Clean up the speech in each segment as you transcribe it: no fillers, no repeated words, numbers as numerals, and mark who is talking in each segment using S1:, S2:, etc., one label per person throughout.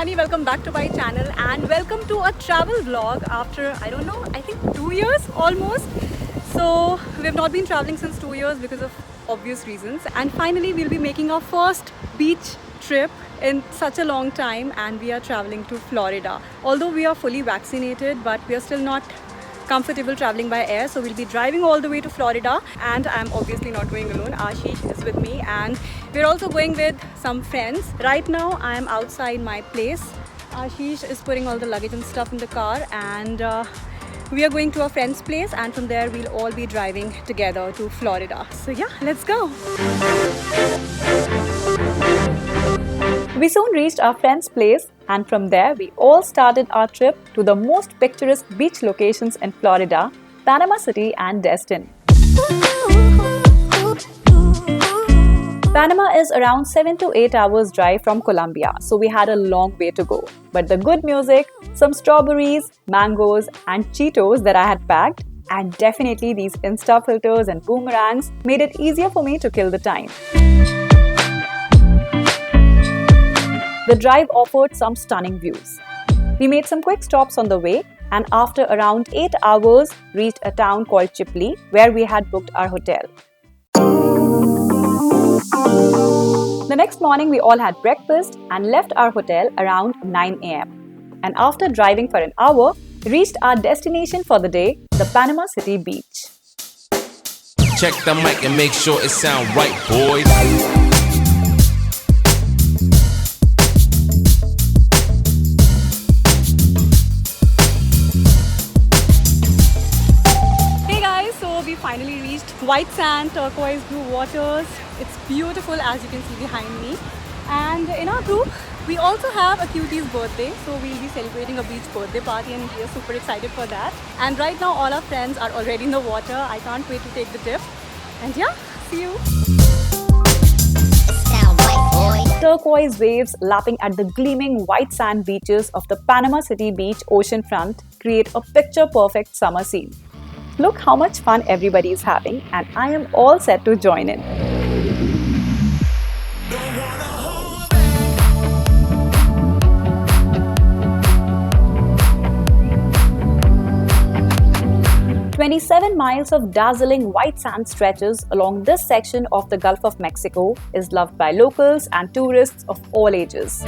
S1: Shivani, welcome back to my channel and welcome to a travel vlog after, I don't know, I think 2 years almost. So we have not been traveling since 2 years because of obvious reasons, and finally we'll be making our first beach trip in such a long time, and we are traveling to Florida. Although we are fully vaccinated, but we are still not comfortable traveling by air, so we'll be driving all the way to Florida, and I'm obviously not going alone. Ashish is with me and we're also going with some friends. Right now I'm outside my place. Ashish is putting all the luggage and stuff in the car, and we are going to a friend's place, and from there we'll all be driving together to Florida. So yeah, let's go. We soon reached our friend's place, and from there we all started our trip to the most picturesque beach locations in Florida, Panama City and Destin. Panama is around 7 to 8 hours drive from Colombia, so we had a long way to go. But the good music, some strawberries, mangoes and Cheetos that I had packed, and definitely these Insta filters and boomerangs made it easier for me to kill the time. The drive offered some stunning views. We made some quick stops on the way, and after around 8 hours reached a town called Chipley, where we had booked our hotel. The next morning we all had breakfast and left our hotel around 9 am. And after driving for an hour, reached our destination for the day, the Panama City beach.
S2: Check the mic and make sure it sound right, boys.
S1: We finally reached white sand, turquoise blue waters. It's beautiful, as you can see behind me. And in our group, we also have a cutie's birthday. So we'll be celebrating a beach birthday party, and we are super excited for that. And right now all our friends are already in the water. I can't wait to take the dip. And yeah, see you.
S3: Turquoise waves lapping at the gleaming white sand beaches of the Panama City Beach oceanfront create a picture-perfect summer scene. Look how much fun everybody is having, and I am all set to join in. "27 miles of dazzling white sand stretches along this section of the Gulf of Mexico is loved by locals and tourists of all ages.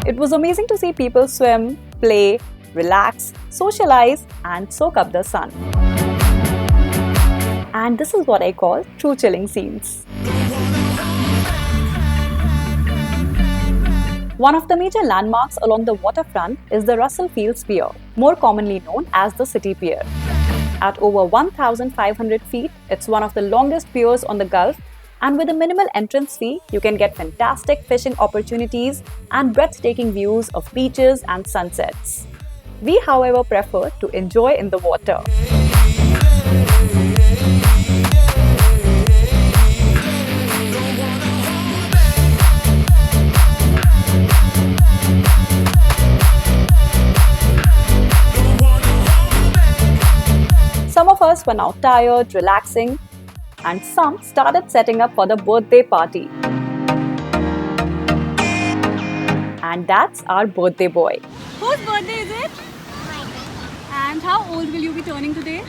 S3: It was amazing to see people swim, play, relax, socialize, and soak up the sun. And this is what I call true chilling scenes. One of the major landmarks along the waterfront is the Russell Fields Pier, more commonly known as the City Pier. At over 1,500 feet, it's one of the longest piers on the Gulf, and with a minimal entrance fee, you can get fantastic fishing opportunities and breathtaking views of beaches and sunsets. We, however, prefer to enjoy in the water. Some of us were now tired, relaxing, and some started setting up for the birthday party. And that's our birthday boy.
S1: Whose birthday is it? And how old will you be turning today?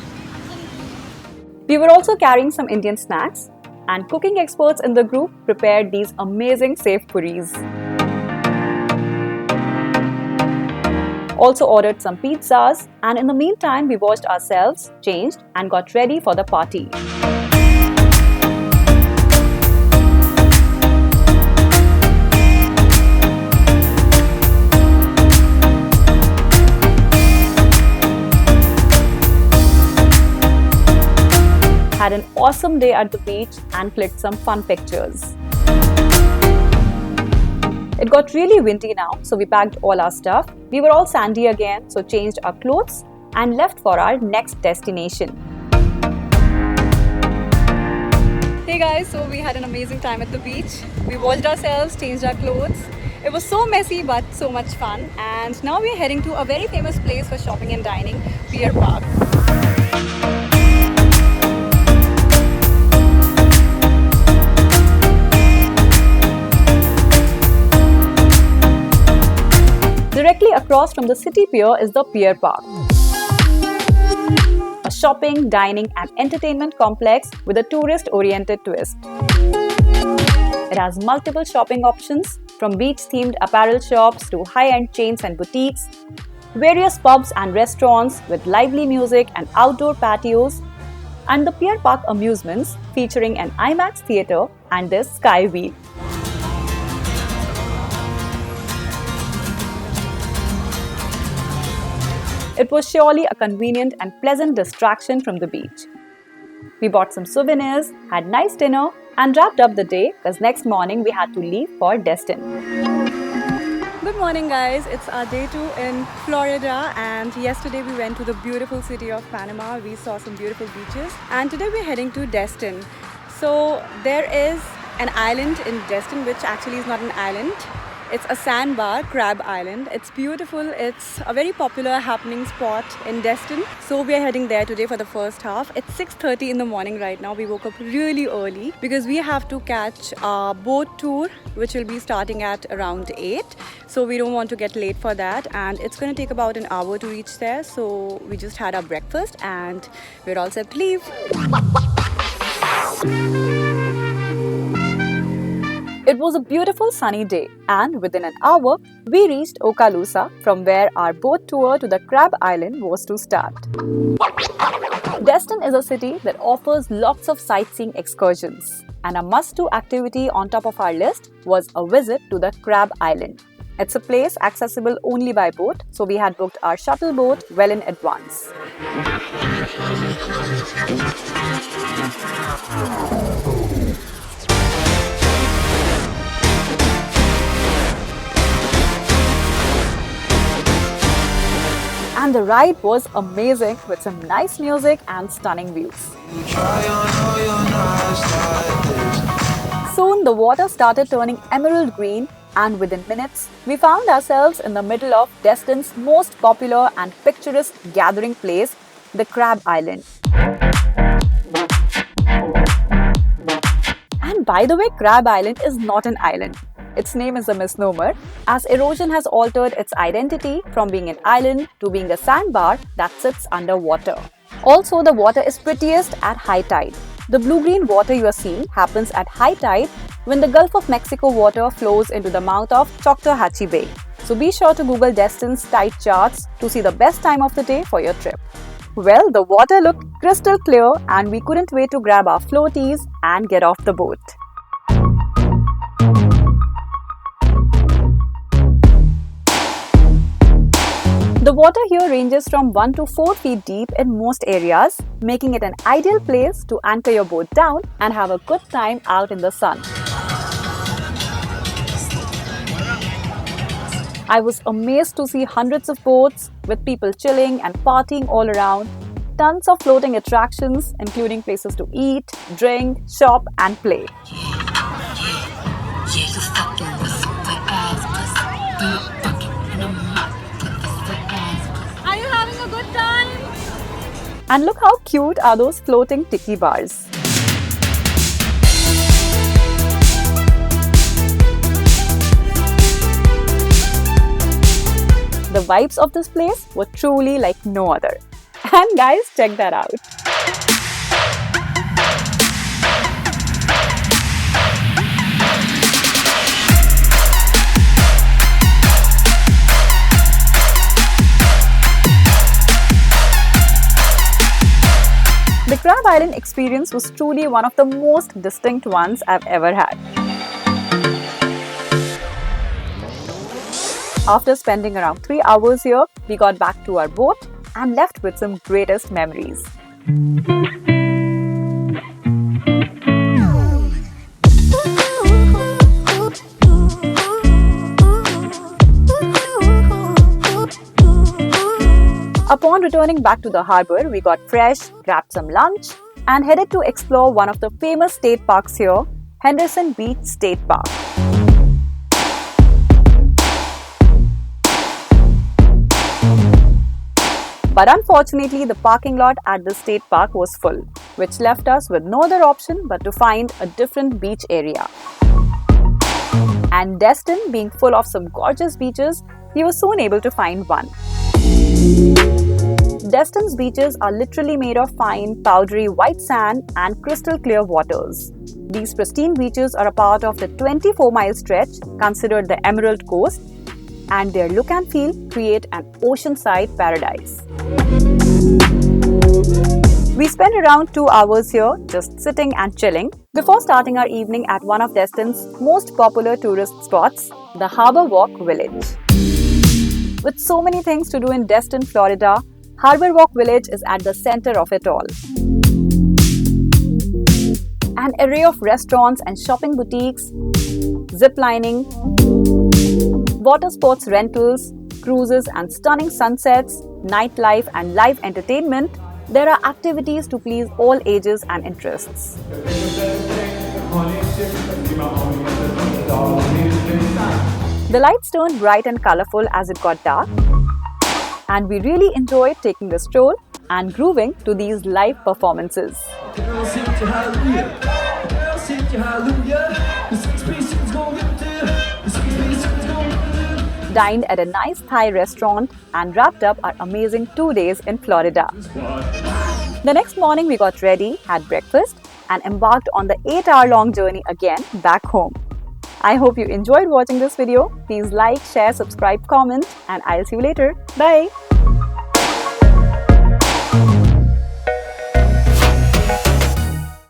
S3: We were also carrying some Indian snacks, and cooking experts in the group prepared these amazing safe puris. Also ordered some pizzas, and in the meantime we washed ourselves, changed, and got ready for the party. Had an awesome day at the beach and clicked some fun pictures. It got really windy now, so we packed all our stuff. We were all sandy again, so changed our clothes and left for our next destination.
S1: Hey guys, so we had an amazing time at the beach. We washed ourselves, changed our clothes. It was so messy but so much fun. And now we're heading to a very famous place for shopping and dining, Pier Park.
S3: Across from the city pier is the Pier Park, a shopping, dining and entertainment complex with a tourist-oriented twist. It has multiple shopping options, from beach-themed apparel shops to high-end chains and boutiques, various pubs and restaurants with lively music and outdoor patios, and the Pier Park amusements featuring an IMAX theatre and this Sky Wheel. It was surely a convenient and pleasant distraction from the beach. We bought some souvenirs, had nice dinner, and wrapped up the day because next morning we had to leave for Destin.
S1: Good morning, guys. It's our day 2 in Florida, and yesterday we went to the beautiful city of Panama. We saw some beautiful beaches, and today we're heading to Destin. So there is an island in Destin which actually is not an island. It's a sandbar, Crab Island. It's beautiful. It's a very popular happening spot in Destin. So we are heading there today for the first half. It's 6:30 in the morning right now. We woke up really early because we have to catch a boat tour which will be starting at around 8. So we don't want to get late for that, and it's going to take about an hour to reach there. So we just had our breakfast and we're all set to leave.
S3: It was a beautiful sunny day, and within an hour, we reached Okaloosa, from where our boat tour to the Crab Island was to start. Destin is a city that offers lots of sightseeing excursions, and a must-do activity on top of our list was a visit to the Crab Island. It's a place accessible only by boat, so we had booked our shuttle boat well in advance. And the ride was amazing with some nice music and stunning views. Soon the water started turning emerald green, and within minutes we found ourselves in the middle of Destin's most popular and picturesque gathering place, the Crab Island. And by the way, Crab Island is not an island. Its name is a misnomer, as erosion has altered its identity from being an island to being a sandbar that sits underwater. Also, the water is prettiest at high tide. The blue-green water you are seeing happens at high tide when the Gulf of Mexico water flows into the mouth of Choctawhatchee Bay. So be sure to Google Destin's tide charts to see the best time of the day for your trip. Well, the water looked crystal clear, and we couldn't wait to grab our floaties and get off the boat. The water here ranges from 1 to 4 feet deep in most areas, making it an ideal place to anchor your boat down and have a good time out in the sun. I was amazed to see hundreds of boats with people chilling and partying all around, tons of floating attractions including places to eat, drink, shop and play.
S1: Are you having a good time?
S3: And look how cute are those floating tiki bars. The vibes of this place were truly like no other. And guys, check that out. The Crab Island experience was truly one of the most distinct ones I've ever had. After spending around 3 hours here, we got back to our boat and left with some greatest memories. Upon returning back to the harbour, we got fresh, grabbed some lunch, and headed to explore one of the famous state parks here, Henderson Beach State Park. But unfortunately, the parking lot at the state park was full, which left us with no other option but to find a different beach area. And Destin, being full of some gorgeous beaches, we were soon able to find one. Destin's beaches are literally made of fine, powdery white sand and crystal clear waters. These pristine beaches are a part of the 24-mile stretch considered the Emerald Coast, and their look and feel create an oceanside paradise. We spent around 2 hours here just sitting and chilling before starting our evening at one of Destin's most popular tourist spots, the Harbor Walk Village. With so many things to do in Destin, Florida, Harbor Walk Village is at the center of it all. An array of restaurants and shopping boutiques, zip lining, water sports rentals, cruises and stunning sunsets, nightlife and live entertainment. There are activities to please all ages and interests. The lights turned bright and colorful as it got dark, and we really enjoyed taking a stroll and grooving to these live performances. Dined at a nice Thai restaurant and wrapped up our amazing 2 days in Florida. The next morning we got ready, had breakfast and embarked on the 8-hour-long journey again back home. I hope you enjoyed watching this video. Please like, share, subscribe, comment, and I'll see you later. Bye!